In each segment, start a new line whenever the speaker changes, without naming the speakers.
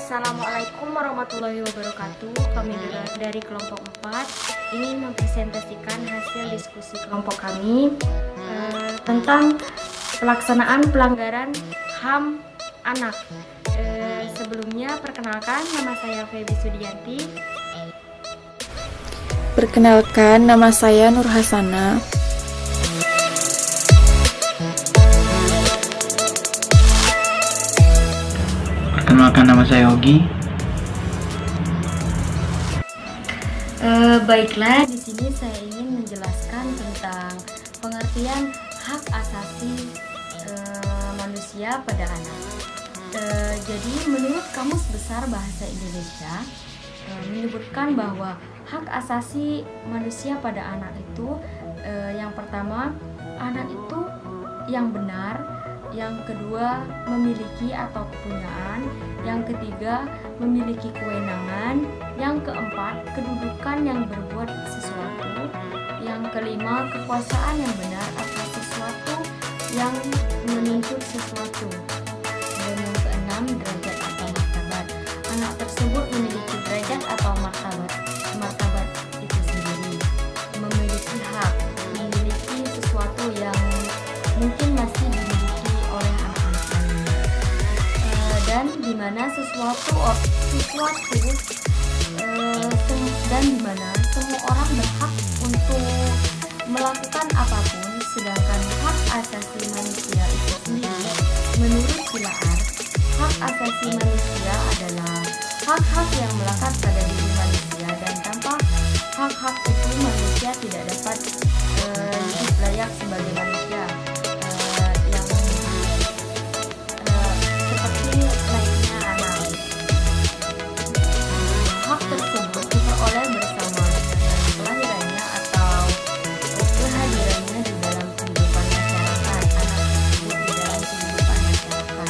Assalamualaikum warahmatullahi wabarakatuh. Kami dari kelompok 4 ingin mempresentasikan hasil diskusi kelompok kami tentang pelaksanaan pelanggaran HAM anak. Sebelumnya perkenalkan, nama saya Feby Sudianti.
Perkenalkan, nama saya Nur Hasana.
Perkenalkan, nama saya Ogi.
Baiklah, di sini saya ingin menjelaskan tentang pengertian hak asasi manusia pada anak. Jadi menurut Kamus Besar Bahasa Indonesia menyebutkan bahwa hak asasi manusia pada anak itu yang pertama, anak itu yang benar, yang kedua memiliki atau kepunyaan, yang ketiga memiliki kewenangan, yang keempat kedudukan yang berbuat sesuatu, yang kelima kekuasaan yang benar atas sesuatu yang menuntut sesuatu, dan yang keenam derajat atau martabat. Anak tersebut memiliki derajat atau martabat itu sendiri, memiliki hak, memiliki sesuatu yang mungkin masih dimiliki oleh anak-anak lain, dan di mana dan di mana semua orang berhak untuk melakukan apapun, sedangkan hak asasi manusia itu sendiri menurut Pilar, hak asasi manusia adalah hak-hak yang melekat pada diri manusia, dan tanpa hak-hak itu manusia tidak dapat hidup layak sebagai manusia yang seperti layaknya anak. Hak tersebut diperoleh bersama dengan kelahirannya atau kehadirannya di dalam kehidupan masyarakat. Anak tersebut di dalam kehidupan masyarakat.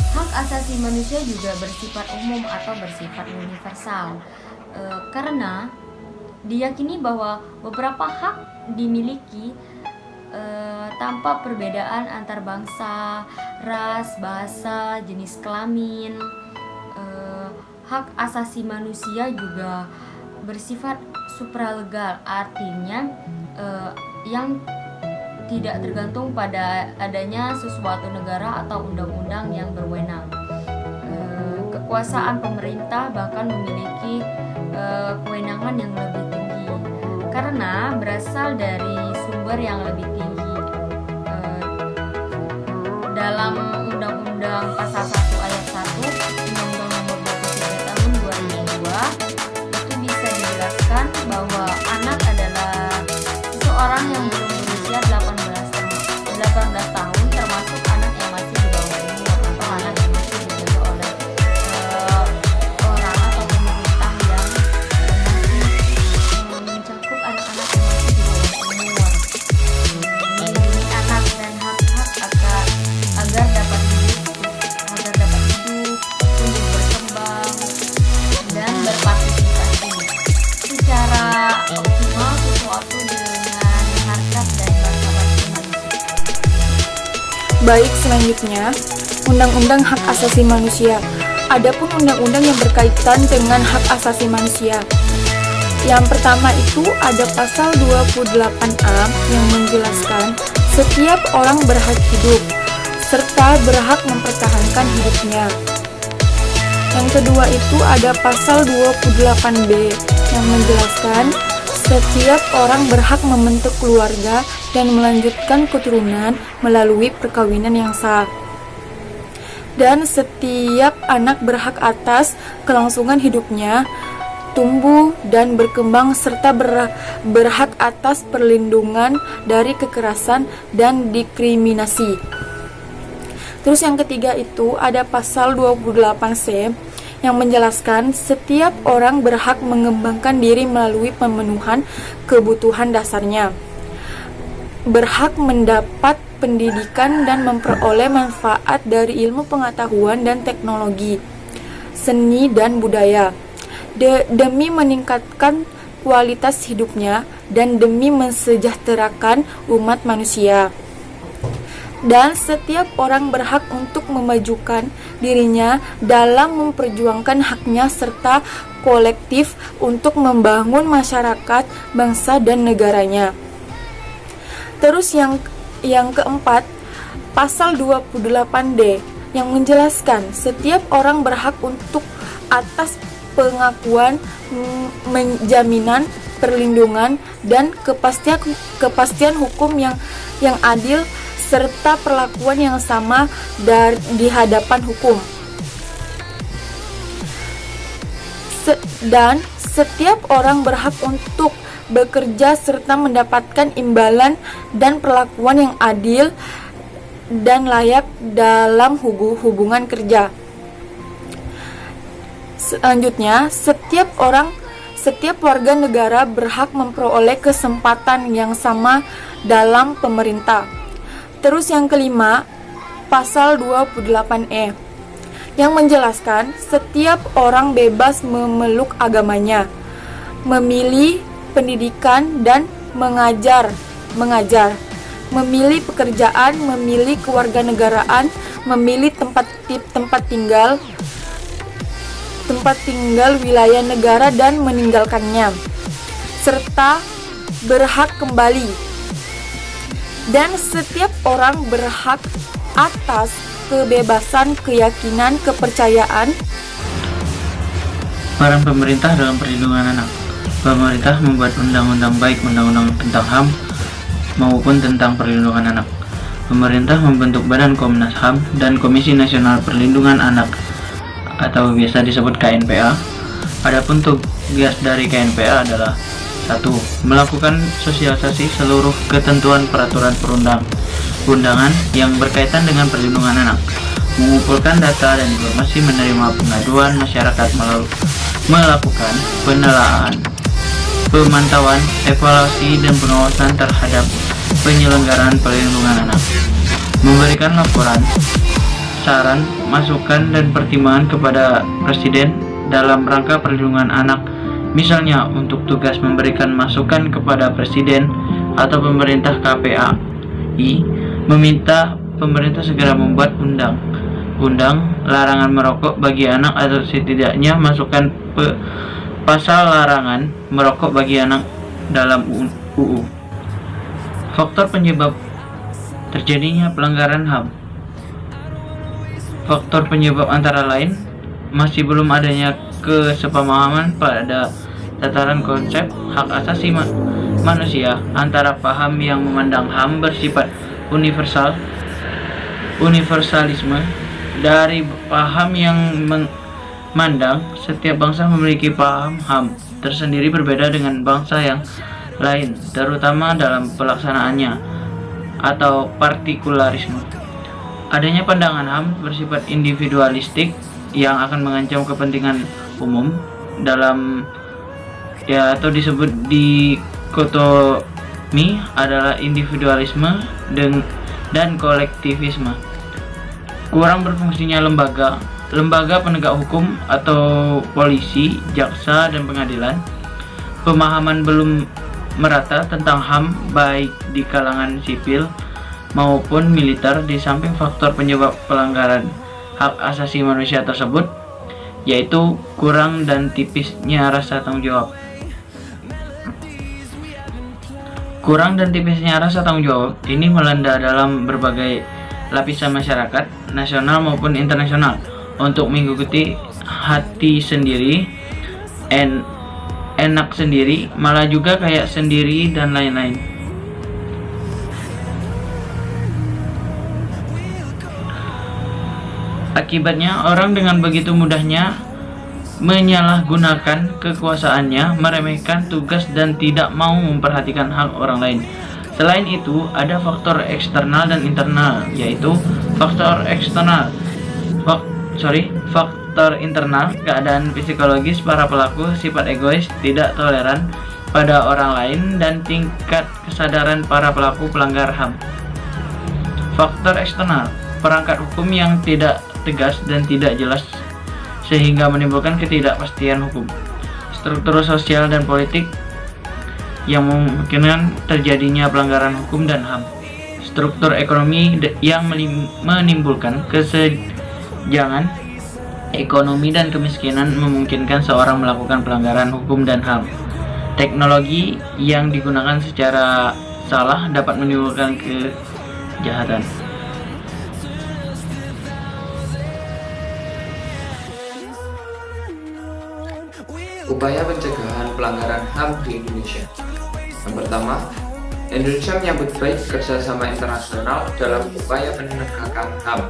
Hak asasi manusia juga bersifat umum atau bersifat universal, karena diyakini bahwa beberapa hak dimiliki tanpa perbedaan antar bangsa, ras, bahasa, jenis kelamin. Hak asasi manusia juga bersifat supralegal, artinya yang tidak tergantung pada adanya sesuatu negara atau undang-undang yang berwenang. Kekuasaan pemerintah bahkan memiliki kewenangan yang lebih tinggi karena berasal dari sumber yang lebih tinggi. Dalam Undang-Undang Pasal 1 Ayat 1 Undang-Undang Nomor 23 Tahun 2002 itu bisa dijelaskan bahwa anak adalah seseorang yang belum berusia 18 tahun, termasuk anak yang masih di bawah umur atau anak yang masih dijaga oleh orang atau pemerintah yang masih mencakup anak-anak yang masih di bawah umur. Melindungi anak dan hak-hak agar dapat hidup, tumbuh berkembang dan berpartisipasi secara optimal sesuatu dengan harkat dan martabat manusia.
Baik, selanjutnya, Undang-Undang Hak Asasi Manusia. Adapun undang-undang yang berkaitan dengan hak asasi manusia. Yang pertama itu ada pasal 28A yang menjelaskan setiap orang berhak hidup serta berhak mempertahankan hidupnya. Yang kedua itu ada pasal 28B yang menjelaskan setiap orang berhak membentuk keluarga dan melanjutkan keturunan melalui perkawinan yang sah. Dan setiap anak berhak atas kelangsungan hidupnya, tumbuh dan berkembang serta berhak atas perlindungan dari kekerasan dan diskriminasi. Terus yang ketiga itu ada pasal 28C yang menjelaskan setiap orang berhak mengembangkan diri melalui pemenuhan kebutuhan dasarnya, berhak mendapat pendidikan dan memperoleh manfaat dari ilmu pengetahuan dan teknologi, seni dan budaya, demi meningkatkan kualitas hidupnya dan demi mensejahterakan umat manusia. dan setiap orang berhak untuk memajukan dirinya dalam memperjuangkan haknya serta kolektif untuk membangun masyarakat, bangsa, dan negaranya. Terus yang keempat, pasal 28D yang menjelaskan setiap orang berhak untuk atas pengakuan, jaminan, perlindungan, dan kepastian hukum yang adil serta perlakuan yang sama di hadapan hukum. Dan setiap orang berhak untuk bekerja serta mendapatkan imbalan dan perlakuan yang adil dan layak dalam hubungan kerja. Selanjutnya, setiap warga negara berhak memperoleh kesempatan yang sama dalam pemerintah. Terus yang kelima, pasal 28E yang menjelaskan setiap orang bebas memeluk agamanya, memilih pendidikan dan mengajar, memilih pekerjaan, memilih kewarganegaraan, memilih tempat tinggal wilayah negara dan meninggalkannya, serta berhak kembali. Dan setiap orang berhak atas kebebasan, keyakinan, kepercayaan.
Peran pemerintah dalam perlindungan anak. Pemerintah membuat undang-undang, baik undang-undang tentang HAM maupun tentang perlindungan anak. Pemerintah membentuk Badan Komnas HAM dan Komisi Nasional Perlindungan Anak atau biasa disebut KNPA. Adapun tugas dari KNPA adalah 1. Melakukan sosialisasi seluruh ketentuan peraturan perundang-undangan yang berkaitan dengan perlindungan anak, mengumpulkan data dan informasi, menerima pengaduan masyarakat, melakukan penelaahan, pemantauan, evaluasi, dan pengawasan terhadap penyelenggaraan perlindungan anak, memberikan laporan, saran, masukan, dan pertimbangan kepada Presiden dalam rangka perlindungan anak. Misalnya, untuk tugas memberikan masukan kepada Presiden atau pemerintah KPAI, meminta pemerintah segera membuat undang larangan merokok bagi anak atau setidaknya masukkan pasal larangan merokok bagi anak dalam UU. Faktor penyebab terjadinya pelanggaran HAM. Faktor penyebab antara lain masih belum adanya kesepahaman pada tataran konsep hak asasi manusia antara paham yang memandang HAM bersifat universalisme dari paham yang memandang setiap bangsa memiliki paham HAM tersendiri berbeda dengan bangsa yang lain, terutama dalam pelaksanaannya atau partikularisme. Adanya pandangan HAM bersifat individualistik yang akan mengancam kepentingan umum dalam atau disebut dikotomi adalah individualisme dan kolektivisme. Kurang berfungsinya lembaga penegak hukum atau polisi, jaksa, dan pengadilan. Pemahaman belum merata tentang HAM baik di kalangan sipil maupun militer. Di samping faktor penyebab pelanggaran hak asasi manusia tersebut, yaitu kurang dan tipisnya rasa tanggung jawab. Kurang dan tipisnya rasa tanggung jawab ini melanda dalam berbagai lapisan masyarakat, nasional maupun internasional, untuk mengikuti hati sendiri, enak sendiri, malah juga kayak sendiri, dan lain-lain. Akibatnya, orang dengan begitu mudahnya menyalahgunakan kekuasaannya, meremehkan tugas, dan tidak mau memperhatikan hak orang lain. Selain itu, ada faktor eksternal dan internal, yaitu faktor internal, keadaan psikologis para pelaku, sifat egois, tidak toleran pada orang lain, dan tingkat kesadaran para pelaku pelanggar HAM. Faktor eksternal, perangkat hukum yang tidak tegas dan tidak jelas sehingga menimbulkan ketidakpastian hukum, struktur sosial dan politik yang memungkinkan terjadinya pelanggaran hukum dan HAM. struktur ekonomi yang menimbulkan kesenjangan ekonomi dan kemiskinan memungkinkan seorang melakukan pelanggaran hukum dan HAM. Teknologi yang digunakan secara salah dapat menimbulkan kejahatan.
Upaya pencegahan pelanggaran HAM di Indonesia. Yang pertama, Indonesia menyambut baik kerjasama internasional dalam upaya penegakan HAM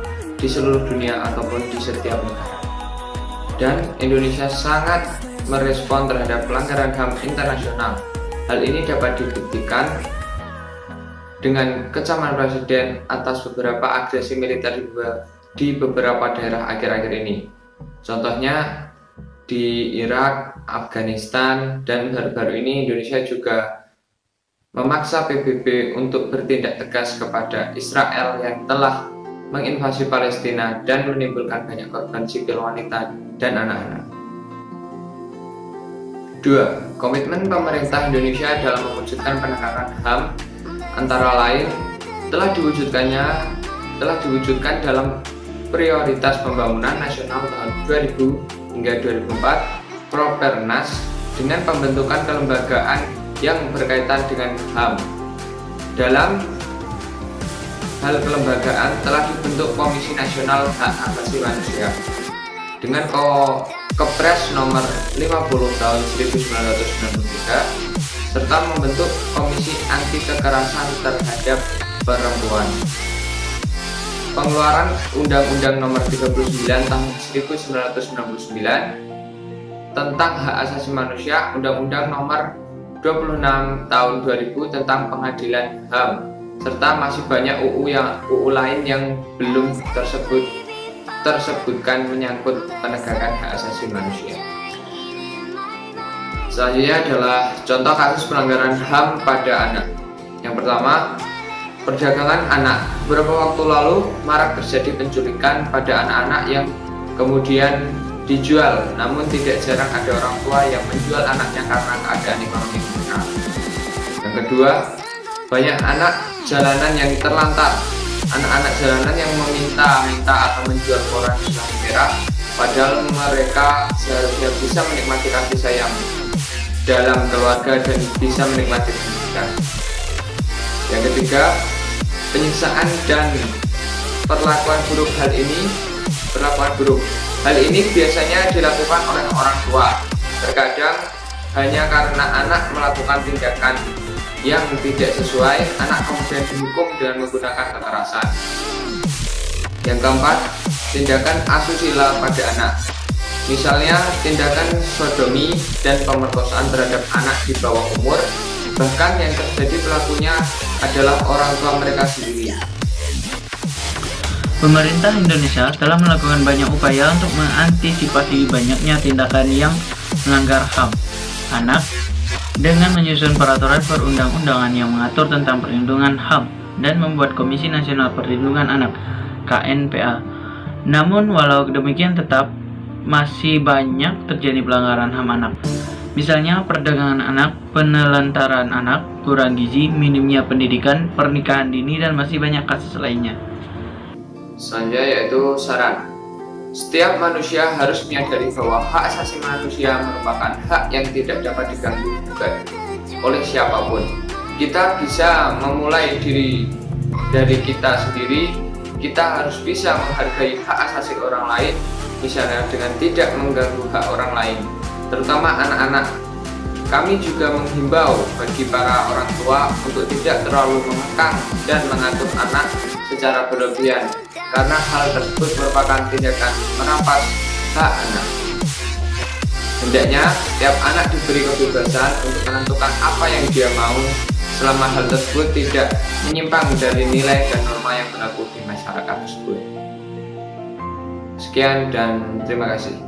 di seluruh dunia ataupun di setiap negara. Dan Indonesia sangat merespon terhadap pelanggaran HAM internasional. Hal ini dapat dibuktikan dengan kecaman Presiden atas beberapa agresi militer di beberapa daerah akhir-akhir ini. Contohnya di Irak, Afghanistan, dan baru-baru ini Indonesia juga memaksa PBB untuk bertindak tegas kepada Israel yang telah menginvasi Palestina dan menimbulkan banyak korban sipil wanita dan anak-anak. 2. Komitmen pemerintah Indonesia dalam mewujudkan penegakan HAM antara lain telah diwujudkan dalam prioritas pembangunan nasional tahun 2000 hingga 2004, Propernas, dengan pembentukan kelembagaan yang berkaitan dengan HAM. Dalam hal kelembagaan telah dibentuk Komisi Nasional Hak Asasi Manusia dengan Kepres nomor 50 tahun 1993 serta membentuk Komisi Anti Kekerasan Terhadap Perempuan. Pengeluaran Undang-Undang Nomor 39 Tahun 1999 tentang Hak Asasi Manusia, Undang-Undang Nomor 26 Tahun 2000 tentang Pengadilan HAM, serta masih banyak UU lain yang belum tersebutkan menyangkut penegakan hak asasi manusia. Selanjutnya adalah contoh kasus pelanggaran HAM pada anak. Yang pertama, perdagangan anak. Beberapa waktu lalu marak terjadi penculikan pada anak-anak yang kemudian dijual, namun tidak jarang ada orang tua yang menjual anaknya karena keadaan ekonomi mereka. Yang kedua, banyak anak jalanan yang terlantar. Anak-anak jalanan yang meminta atau menjual koran Islam merah, padahal mereka seharusnya bisa menikmati kasih sayang dalam keluarga dan bisa menikmati pendidikan. Yang ketiga, penyiksaan dan perlakuan buruk. Hal ini biasanya dilakukan oleh orang tua. Terkadang hanya karena anak melakukan tindakan yang tidak sesuai, anak kemudian dihukum dengan menggunakan kekerasan. Yang keempat, tindakan asusila pada anak. Misalnya tindakan sodomi dan pemerkosaan terhadap anak di bawah umur, bahkan yang terjadi pelakunya adalah orang tua mereka sendiri.
Pemerintah Indonesia telah melakukan banyak upaya untuk mengantisipasi banyaknya tindakan yang melanggar HAM anak dengan menyusun peraturan perundang-undangan yang mengatur tentang perlindungan HAM dan membuat Komisi Nasional Perlindungan Anak (KNPA). Namun walau demikian tetap masih banyak terjadi pelanggaran HAM anak. Misalnya perdagangan anak, penelantaran anak, kurang gizi, minimnya pendidikan, pernikahan dini, dan masih banyak kasus lainnya.
Selanjutnya yaitu saran. Setiap manusia harus menyadari bahwa hak asasi manusia merupakan hak yang tidak dapat diganggu-gugat oleh siapapun. Kita bisa memulai dari kita sendiri. Kita harus bisa menghargai hak asasi orang lain, misalnya dengan tidak mengganggu hak orang lain, terutama anak-anak. Kami juga menghimbau bagi para orang tua untuk tidak terlalu mengekang dan mengatur anak secara berlebihan, karena hal tersebut merupakan tindakan merampas hak anak. Hendaknya setiap anak diberi kebebasan untuk menentukan apa yang dia mau, selama hal tersebut tidak menyimpang dari nilai dan norma yang berlaku di masyarakat tersebut. Sekian dan terima kasih.